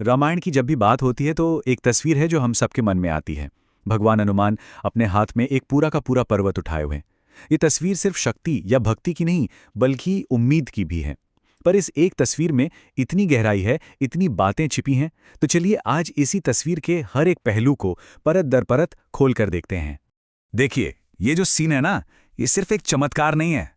रामायण की जब भी बात होती है तो एक तस्वीर है जो हम सबके मन में आती है। भगवान हनुमान अपने हाथ में एक पूरा का पूरा पर्वत उठाए हुए हैं। ये तस्वीर सिर्फ शक्ति या भक्ति की नहीं, बल्कि उम्मीद की भी है। पर इस एक तस्वीर में इतनी गहराई है, इतनी बातें छिपी हैं। तो चलिए आज इसी तस्वीर के हर एक पहलू को परत दर परत खोल कर देखते हैं। देखिए, ये जो सीन है ना, ये सिर्फ एक चमत्कार नहीं है।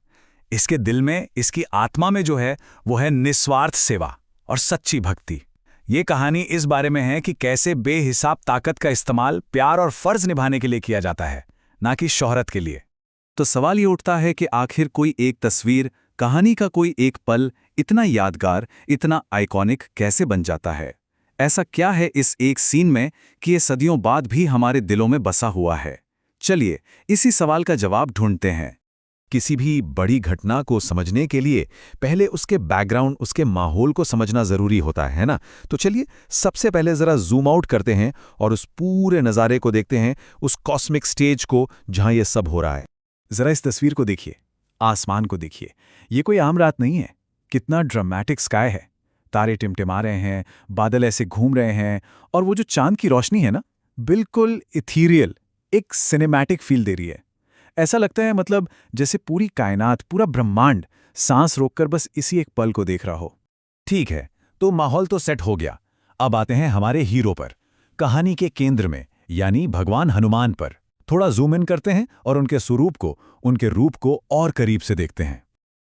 इसके दिल में, इसकी आत्मा में जो है, वो है निस्वार्थ सेवा और सच्ची भक्ति। ये कहानी इस बारे में है कि कैसे बेहिसाब ताकत का इस्तेमाल प्यार और फर्ज निभाने के लिए किया जाता है, ना कि शोहरत के लिए। तो सवाल ये उठता है कि आखिर कोई एक तस्वीर, कहानी का कोई एक पल इतना यादगार, इतना आइकॉनिक कैसे बन जाता है? ऐसा क्या है इस एक सीन में कि ये सदियों बाद भी हमारे दिलों में बसा हुआ है? चलिए इसी सवाल का जवाब ढूंढते हैं। किसी भी बड़ी घटना को समझने के लिए पहले उसके बैकग्राउंड, उसके माहौल को समझना ज़रूरी होता है ना? तो चलिए सबसे पहले ज़रा जूम आउट करते हैं और उस पूरे नज़ारे को देखते हैं, उस कॉस्मिक स्टेज को जहां ये सब हो रहा है। जरा इस तस्वीर को देखिए, आसमान को देखिए। ये कोई आम रात नहीं है। कितना ड्रामेटिक स्काई है। तारे टिमटिमा रहे हैं, बादल ऐसे घूम रहे हैं, और वो जो चांद की रोशनी है ना, बिल्कुल इथीरियल, एक सिनेमैटिक फील दे रही है। ऐसा लगता है मतलब जैसे पूरी कायनात, पूरा ब्रह्मांड सांस रोककर बस इसी एक पल को देख रहा हो। ठीक है, तो माहौल तो सेट हो गया। अब आते हैं हमारे हीरो पर, कहानी के केंद्र में, यानी भगवान हनुमान पर। थोड़ा जूम इन करते हैं और उनके स्वरूप को, उनके रूप को और करीब से देखते हैं।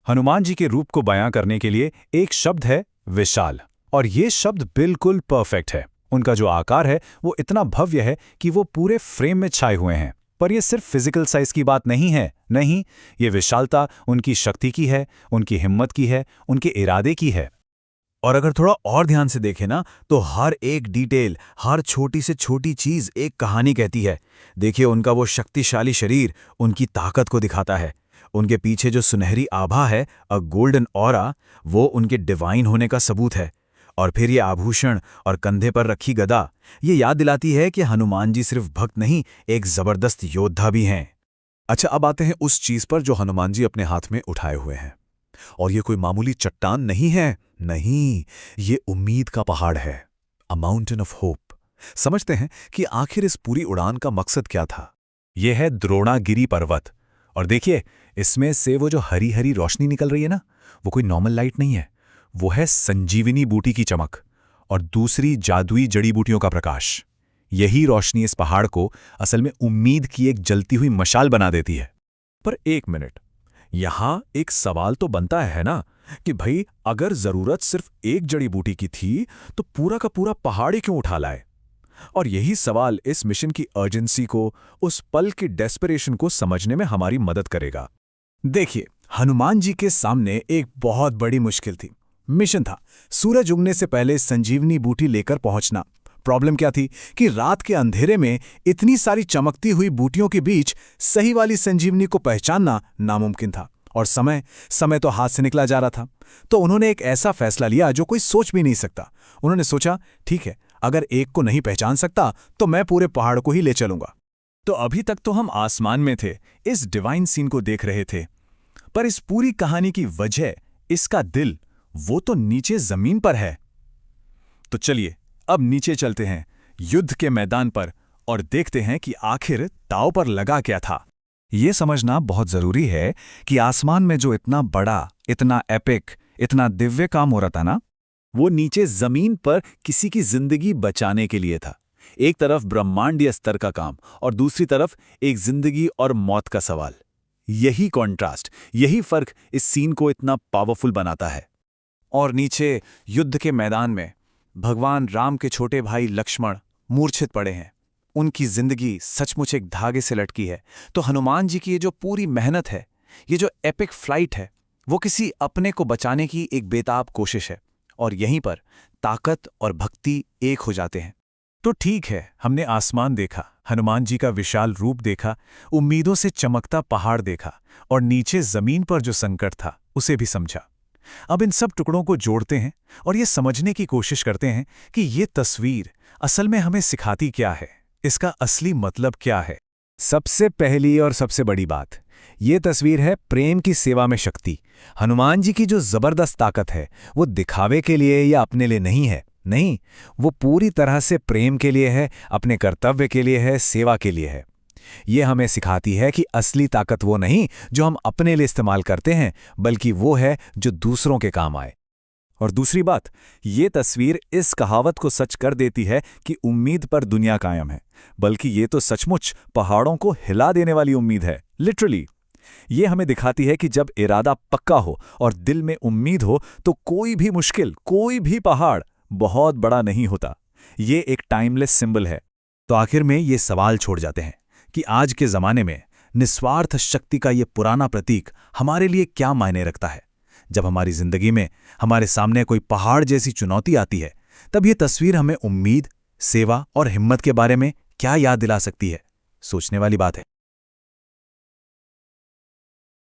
हनुमान जी के रूप को बयां करने के लिए एक शब्द है, विशाल। और ये शब्द बिल्कुल परफेक्ट है। उनका जो आकार है वो इतना भव्य है कि वो पूरे फ्रेम में छाए हुए हैं। पर ये सिर्फ फिजिकल साइज की बात नहीं है, नहीं, ये विशालता उनकी शक्ति की है, उनकी हिम्मत की है, उनके इरादे की है। और अगर थोड़ा और ध्यान से देखें ना, तो हर एक डिटेल, हर छोटी से छोटी चीज एक कहानी कहती है। देखिए, उनका वो शक्तिशाली शरीर उनकी ताकत को दिखाता है। उनके पीछे जो सुनहरी आभा है, अ गोल्डन ऑरा, वो उनके डिवाइन होने का सबूत है। और फिर ये आभूषण और कंधे पर रखी गदा, ये याद दिलाती है कि हनुमान जी सिर्फ भक्त नहीं, एक जबरदस्त योद्धा भी हैं। अच्छा, अब आते हैं उस चीज पर जो हनुमान जी अपने हाथ में उठाए हुए हैं। और ये कोई मामूली चट्टान नहीं है, नहीं, ये उम्मीद का पहाड़ है, अ माउंटेन ऑफ होप। समझते हैं कि आखिर इस पूरी उड़ान का मकसद क्या था। यह है द्रोणागिरी पर्वत। और देखिए, इसमें से वो जो हरी हरी रोशनी निकल रही है ना, वो कोई नॉर्मल लाइट नहीं है, वो है संजीवनी बूटी की चमक और दूसरी जादुई जड़ी बूटियों का प्रकाश। यही रोशनी इस पहाड़ को असल में उम्मीद की एक जलती हुई मशाल बना देती है। पर एक मिनट, यहां एक सवाल तो बनता है ना कि भाई, अगर जरूरत सिर्फ एक जड़ी बूटी की थी तो पूरा का पूरा पहाड़ ही क्यों उठा लाए? और यही सवाल इस मिशन की अर्जेंसी को, उस पल की डेस्परेशन को समझने में हमारी मदद करेगा। देखिए, हनुमान जी के सामने एक बहुत बड़ी मुश्किल थी। मिशन था सूरज उगने से पहले संजीवनी बूटी लेकर पहुंचना। प्रॉब्लम क्या थी कि रात के अंधेरे में इतनी सारी चमकती हुई बूटियों के बीच सही वाली संजीवनी को पहचानना नामुमकिन था। और समय तो हाथ से निकला जा रहा था। तो उन्होंने एक ऐसा फैसला लिया जो कोई सोच भी नहीं सकता। उन्होंने सोचा, ठीक है, अगर एक को नहीं पहचान सकता तो मैं पूरे पहाड़ को ही ले चलूंगा। तो अभी तक तो हम आसमान में थे, इस डिवाइन सीन को देख रहे थे। पर इस पूरी कहानी की वजह, इसका दिल, वो तो नीचे जमीन पर है। तो चलिए अब नीचे चलते हैं, युद्ध के मैदान पर, और देखते हैं कि आखिर दांव पर लगा क्या था। ये समझना बहुत जरूरी है कि आसमान में जो इतना बड़ा, इतना एपिक, इतना दिव्य काम हो रहा था ना, वो नीचे जमीन पर किसी की जिंदगी बचाने के लिए था। एक तरफ ब्रह्मांडीय स्तर का काम और दूसरी तरफ एक जिंदगी और मौत का सवाल। यही कॉन्ट्रास्ट, यही फर्क इस सीन को इतना पावरफुल बनाता है। और नीचे युद्ध के मैदान में भगवान राम के छोटे भाई लक्ष्मण मूर्छित पड़े हैं। उनकी जिंदगी सचमुच एक धागे से लटकी है। तो हनुमान जी की ये जो पूरी मेहनत है, ये जो एपिक फ्लाइट है, वो किसी अपने को बचाने की एक बेताब कोशिश है। और यहीं पर ताकत और भक्ति एक हो जाते हैं। तो ठीक है, हमने आसमान देखा, हनुमान जी का विशाल रूप देखा, उम्मीदों से चमकता पहाड़ देखा, और नीचे जमीन पर जो संकट था उसे भी समझा। अब इन सब टुकड़ों को जोड़ते हैं और ये समझने की कोशिश करते हैं कि ये तस्वीर असल में हमें सिखाती क्या है, इसका असली मतलब क्या है। सबसे पहली और सबसे बड़ी बात, ये तस्वीर है प्रेम की सेवा में शक्ति। हनुमान जी की जो जबरदस्त ताकत है, वो दिखावे के लिए या अपने लिए नहीं है, नहीं, वो पूरी तरह से प्रेम के लिए है, अपने कर्तव्य के लिए है, सेवा के लिए है। ये हमें सिखाती है कि असली ताकत वो नहीं जो हम अपने लिए इस्तेमाल करते हैं, बल्कि वो है जो दूसरों के काम आए। और दूसरी बात, ये तस्वीर इस कहावत को सच कर देती है कि उम्मीद पर दुनिया कायम है, बल्कि ये तो सचमुच पहाड़ों को हिला देने वाली उम्मीद है, लिटरली। ये हमें दिखाती है कि जब इरादा पक्का हो और दिल में उम्मीद हो तो कोई भी मुश्किल, कोई भी पहाड़ बहुत बड़ा नहीं होता। ये एक टाइमलेस सिंबल है। तो आखिर में ये सवाल छोड़ जाते हैं कि आज के ज़माने में निस्वार्थ शक्ति का ये पुराना प्रतीक हमारे लिए क्या मायने रखता है। जब हमारी ज़िंदगी में हमारे सामने कोई पहाड़ जैसी चुनौती आती है, तब ये तस्वीर हमें उम्मीद, सेवा और हिम्मत के बारे में क्या याद दिला सकती है? सोचने वाली बात है।